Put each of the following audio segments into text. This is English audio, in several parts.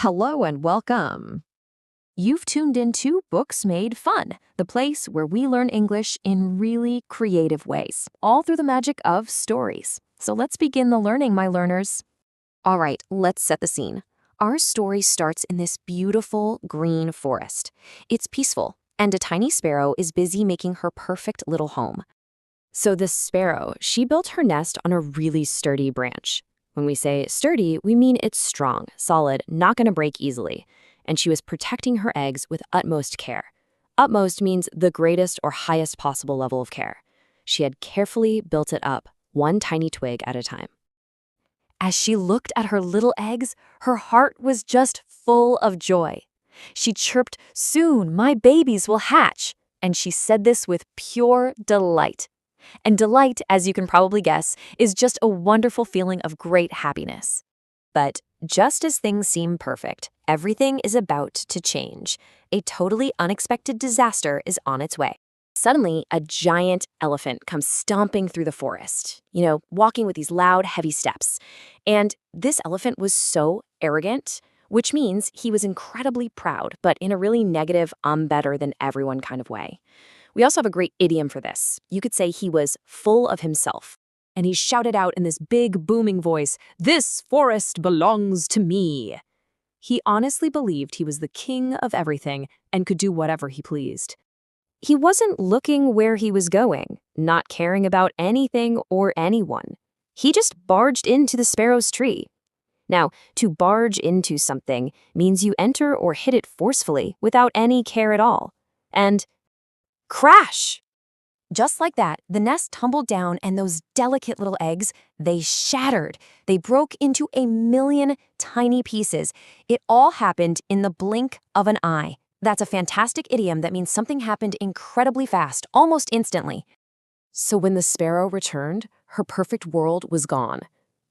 Hello and welcome. You've tuned into Books Made Fun, the place where we learn English in really creative ways, all through the magic of stories. So let's begin the learning, my learners. All right, let's set the scene. Our story starts in this beautiful green forest. It's peaceful, and a tiny sparrow is busy making her perfect little home. So this sparrow, she built her nest on a really sturdy branch. When we say sturdy, we mean it's strong, solid, not going to break easily. And she was protecting her eggs with utmost care. Utmost means the greatest or highest possible level of care. She had carefully built it up, one tiny twig at a time. As she looked at her little eggs, her heart was just full of joy. She chirped, "Soon my babies will hatch," and she said this with pure delight. And delight, as you can probably guess, is just a wonderful feeling of great happiness. But just as things seem perfect, everything is about to change. A totally unexpected disaster is on its way. Suddenly, a giant elephant comes stomping through the forest, walking with these loud, heavy steps. And this elephant was so arrogant, which means he was incredibly proud, but in a really negative, I'm better than everyone kind of way. We also have a great idiom for this. You could say he was full of himself. And he shouted out in this big, booming voice, "This forest belongs to me." He honestly believed he was the king of everything and could do whatever he pleased. He wasn't looking where he was going, not caring about anything or anyone. He just barged into the sparrow's tree. Now, to barge into something means you enter or hit it forcefully without any care at all. And crash! Just like that, the nest tumbled down and those delicate little eggs, they shattered. They broke into a million tiny pieces. It all happened in the blink of an eye. That's a fantastic idiom that means something happened incredibly fast, almost instantly. So when the sparrow returned, her perfect world was gone.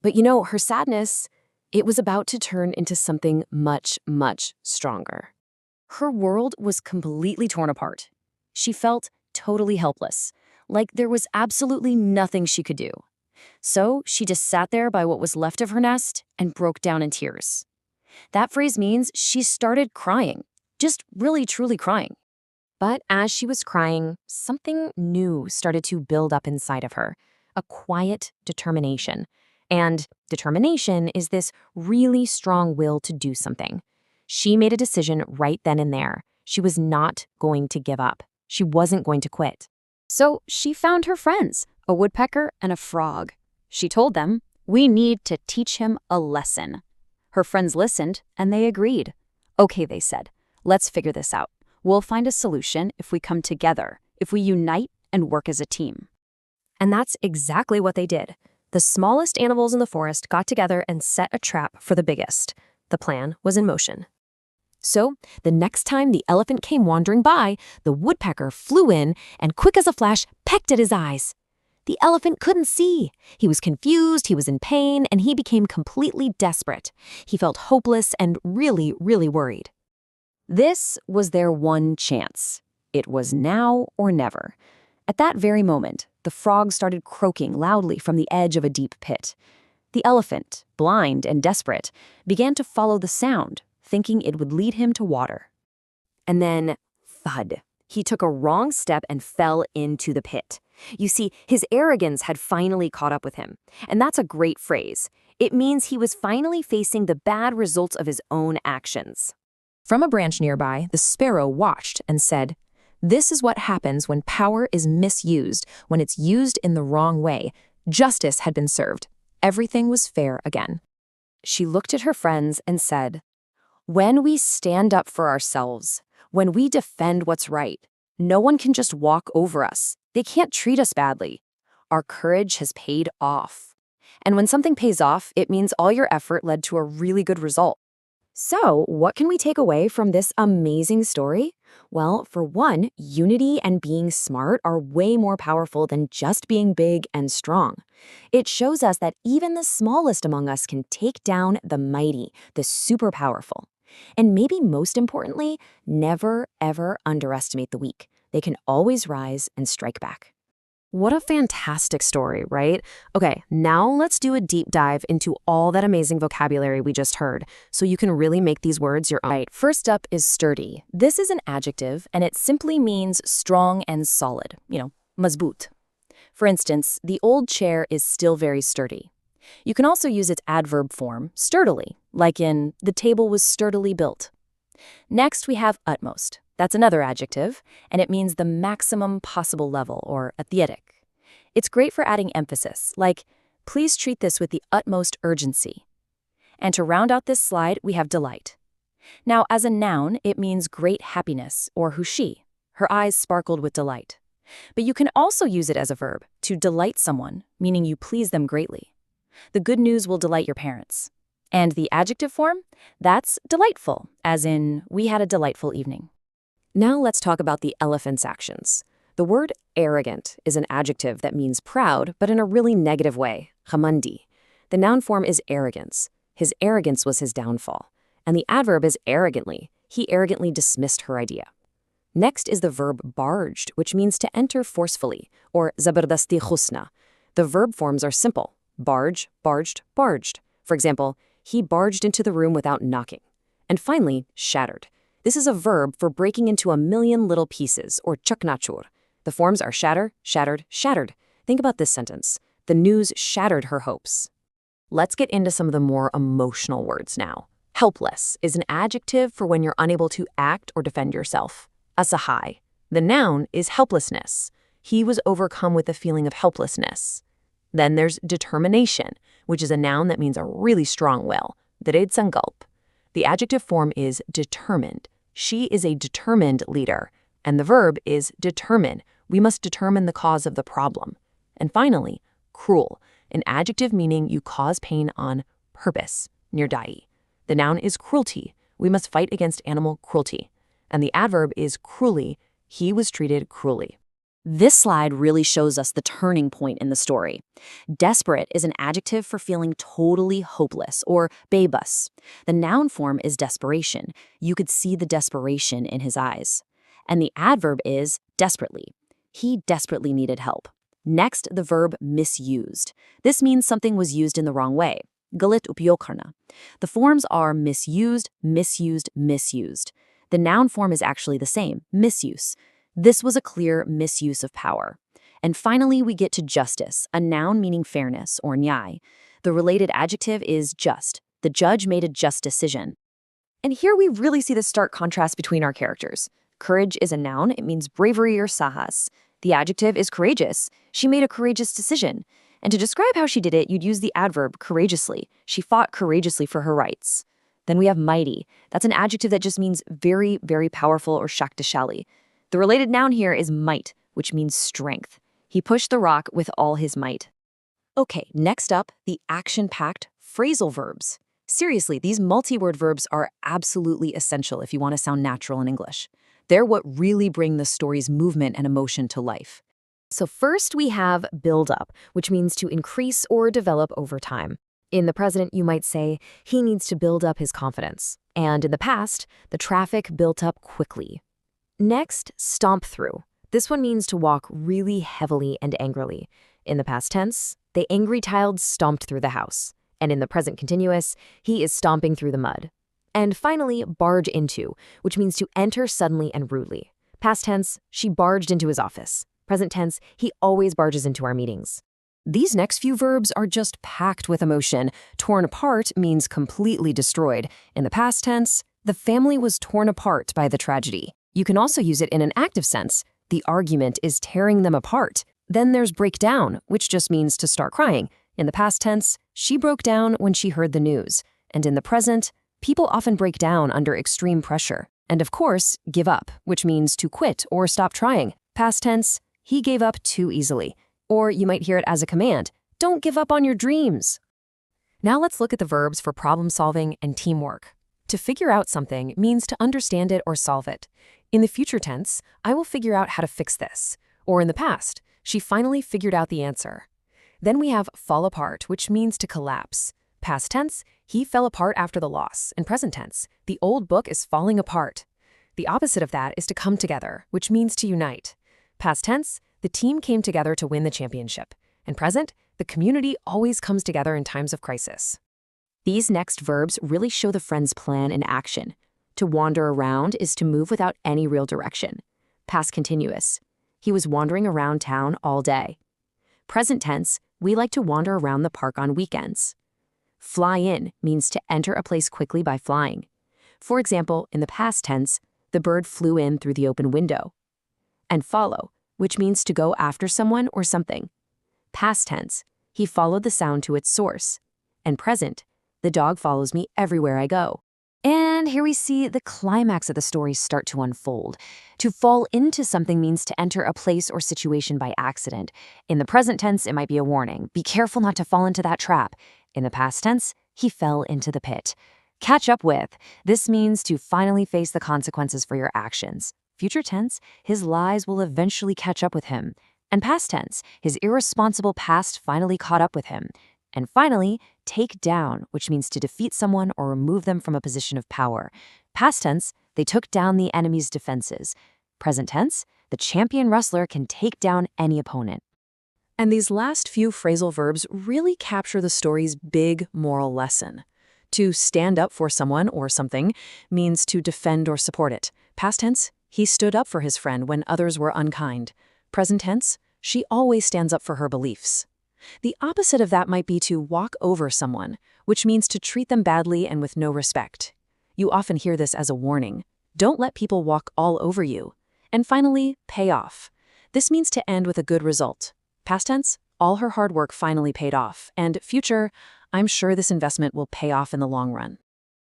But her sadness, it was about to turn into something much, much stronger. Her world was completely torn apart. She felt totally helpless, like there was absolutely nothing she could do. So she just sat there by what was left of her nest and broke down in tears. That phrase means she started crying, just really truly crying. But as she was crying, something new started to build up inside of her, a quiet determination. And determination is this really strong will to do something. She made a decision right then and there. She was not going to give up. She wasn't going to quit. So she found her friends, a woodpecker and a frog. She told them, "We need to teach him a lesson." Her friends listened, and they agreed. "Okay," they said, "let's figure this out. We'll find a solution if we come together, if we unite and work as a team." And that's exactly what they did. The smallest animals in the forest got together and set a trap for the biggest. The plan was in motion. So, the next time the elephant came wandering by, the woodpecker flew in and, quick as a flash, pecked at his eyes. The elephant couldn't see. He was confused, he was in pain, and he became completely desperate. He felt hopeless and really, really worried. This was their one chance. It was now or never. At that very moment, the frog started croaking loudly from the edge of a deep pit. The elephant, blind and desperate, began to follow the sound, thinking it would lead him to water. And then, thud, he took a wrong step and fell into the pit. You see, his arrogance had finally caught up with him. And that's a great phrase. It means he was finally facing the bad results of his own actions. From a branch nearby, the sparrow watched and said, "This is what happens when power is misused, when it's used in the wrong way. Justice had been served. Everything was fair again." She looked at her friends and said, "When we stand up for ourselves, when we defend what's right, no one can just walk over us. They can't treat us badly. Our courage has paid off. And when something pays off, it means all your effort led to a really good result." So, what can we take away from this amazing story? Well, for one, unity and being smart are way more powerful than just being big and strong. It shows us that even the smallest among us can take down the mighty, the super powerful. And maybe most importantly, never, ever underestimate the weak. They can always rise and strike back. What a fantastic story, right? Okay, now let's do a deep dive into all that amazing vocabulary we just heard, so you can really make these words your own. Right, first up is sturdy. This is an adjective, and it simply means strong and solid. Mazboot. For instance, the old chair is still very sturdy. You can also use its adverb form, sturdily, like in, the table was sturdily built. Next, we have utmost. That's another adjective, and it means the maximum possible level, or athletic. It's great for adding emphasis, like, please treat this with the utmost urgency. And to round out this slide, we have delight. Now, as a noun, it means great happiness, or hushi. Her eyes sparkled with delight. But you can also use it as a verb, to delight someone, meaning you please them greatly. The good news will delight your parents. And the adjective form? That's delightful, as in, we had a delightful evening. Now let's talk about the elephant's actions. The word arrogant is an adjective that means proud, but in a really negative way, khamandi. The noun form is arrogance. His arrogance was his downfall. And the adverb is arrogantly. He arrogantly dismissed her idea. Next is the verb barged, which means to enter forcefully, or zabardasti khusna. The verb forms are simple. Barge, barged, barged. For example, he barged into the room without knocking. And finally, shattered. This is a verb for breaking into a million little pieces, or chaknachur. The forms are shatter, shattered, shattered. Think about this sentence. The news shattered her hopes. Let's get into some of the more emotional words now. Helpless is an adjective for when you're unable to act or defend yourself. Asahai. The noun is helplessness. He was overcome with a feeling of helplessness. Then there's determination, which is a noun that means a really strong will. Sangalp. The adjective form is determined. She is a determined leader. And the verb is determine. We must determine the cause of the problem. And finally, cruel, an adjective meaning you cause pain on purpose, nirdai. The noun is cruelty. We must fight against animal cruelty. And the adverb is cruelly. He was treated cruelly. This slide really shows us the turning point in the story. Desperate is an adjective for feeling totally hopeless, or bebas. The noun form is desperation. You could see the desperation in his eyes. And the adverb is desperately. He desperately needed help. Next, the verb misused. This means something was used in the wrong way. Galit upyokarna. The forms are misused, misused, misused. The noun form is actually the same, misuse. This was a clear misuse of power. And finally, we get to justice, a noun meaning fairness, or nyai. The related adjective is just. The judge made a just decision. And here we really see the stark contrast between our characters. Courage is a noun. It means bravery or sahas. The adjective is courageous. She made a courageous decision. And to describe how she did it, you'd use the adverb courageously. She fought courageously for her rights. Then we have mighty. That's an adjective that just means very, very powerful or shaktashali. The related noun here is might, which means strength. He pushed the rock with all his might. Okay, next up, the action-packed phrasal verbs. Seriously, these multi-word verbs are absolutely essential if you want to sound natural in English. They're what really bring the story's movement and emotion to life. So first we have build up, which means to increase or develop over time. In the present, you might say, he needs to build up his confidence. And in the past, the traffic built up quickly. Next, stomp through. This one means to walk really heavily and angrily. In the past tense, the angry child stomped through the house. And in the present continuous, he is stomping through the mud. And finally, barge into, which means to enter suddenly and rudely. Past tense, she barged into his office. Present tense, he always barges into our meetings. These next few verbs are just packed with emotion. Torn apart means completely destroyed. In the past tense, the family was torn apart by the tragedy. You can also use it in an active sense. The argument is tearing them apart. Then there's break down, which just means to start crying. In the past tense, she broke down when she heard the news. And in the present, people often break down under extreme pressure. And of course, give up, which means to quit or stop trying. Past tense, he gave up too easily. Or you might hear it as a command, don't give up on your dreams. Now let's look at the verbs for problem solving and teamwork. To figure out something means to understand it or solve it. In the future tense, I will figure out how to fix this. Or in the past, she finally figured out the answer. Then we have fall apart, which means to collapse. Past tense, he fell apart after the loss. In present tense, the old book is falling apart. The opposite of that is to come together, which means to unite. Past tense, the team came together to win the championship. And present, the community always comes together in times of crisis. These next verbs really show the friend's plan in action. To wander around is to move without any real direction. Past continuous. He was wandering around town all day. Present tense, we like to wander around the park on weekends. Fly in means to enter a place quickly by flying. For example, in the past tense, the bird flew in through the open window. And follow, which means to go after someone or something. Past tense, he followed the sound to its source. And present, the dog follows me everywhere I go. And here we see the climax of the story start to unfold. To fall into something means to enter a place or situation by accident. In the present tense, it might be a warning. Be careful not to fall into that trap. In the past tense, he fell into the pit. Catch up with. This means to finally face the consequences for your actions. Future tense, his lies will eventually catch up with him. And past tense, his irresponsible past finally caught up with him. And finally, take down, which means to defeat someone or remove them from a position of power. Past tense, they took down the enemy's defenses. Present tense, the champion wrestler can take down any opponent. And these last few phrasal verbs really capture the story's big moral lesson. To stand up for someone or something means to defend or support it. Past tense, he stood up for his friend when others were unkind. Present tense, she always stands up for her beliefs. The opposite of that might be to walk over someone, which means to treat them badly and with no respect. You often hear this as a warning. Don't let people walk all over you. And finally, pay off. This means to end with a good result. Past tense, all her hard work finally paid off. And future, I'm sure this investment will pay off in the long run.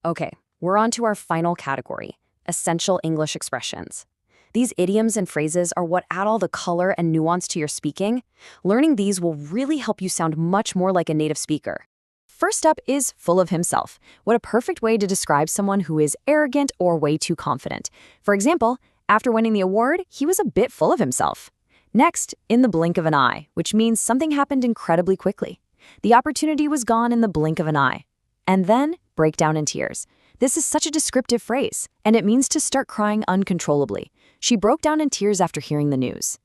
Okay, we're on to our final category, essential English expressions. These idioms and phrases are what add all the color and nuance to your speaking. Learning these will really help you sound much more like a native speaker. First up is full of himself. What a perfect way to describe someone who is arrogant or way too confident. For example, after winning the award, he was a bit full of himself. Next, in the blink of an eye, which means something happened incredibly quickly. The opportunity was gone in the blink of an eye. And then, break down in tears. This is such a descriptive phrase, and it means to start crying uncontrollably. She broke down in tears after hearing the news.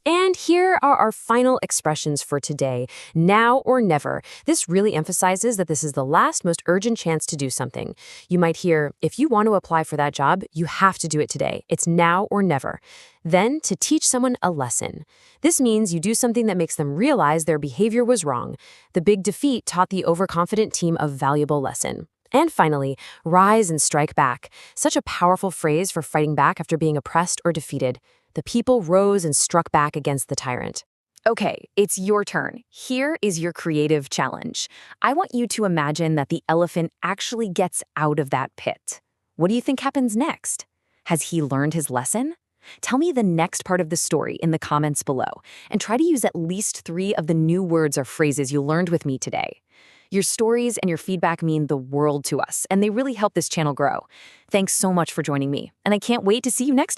And here are our final expressions for today, now or never. This really emphasizes that this is the last, most urgent chance to do something. You might hear, if you want to apply for that job, you have to do it today. It's now or never. Then, to teach someone a lesson. This means you do something that makes them realize their behavior was wrong. The big defeat taught the overconfident team a valuable lesson. And finally, rise and strike back. Such a powerful phrase for fighting back after being oppressed or defeated. The people rose and struck back against the tyrant. Okay, it's your turn. Here is your creative challenge. I want you to imagine that the elephant actually gets out of that pit. What do you think happens next? Has he learned his lesson? Tell me the next part of the story in the comments below, and try to use at least 3 of the new words or phrases you learned with me today. Your stories and your feedback mean the world to us, and they really help this channel grow. Thanks so much for joining me, and I can't wait to see you next time.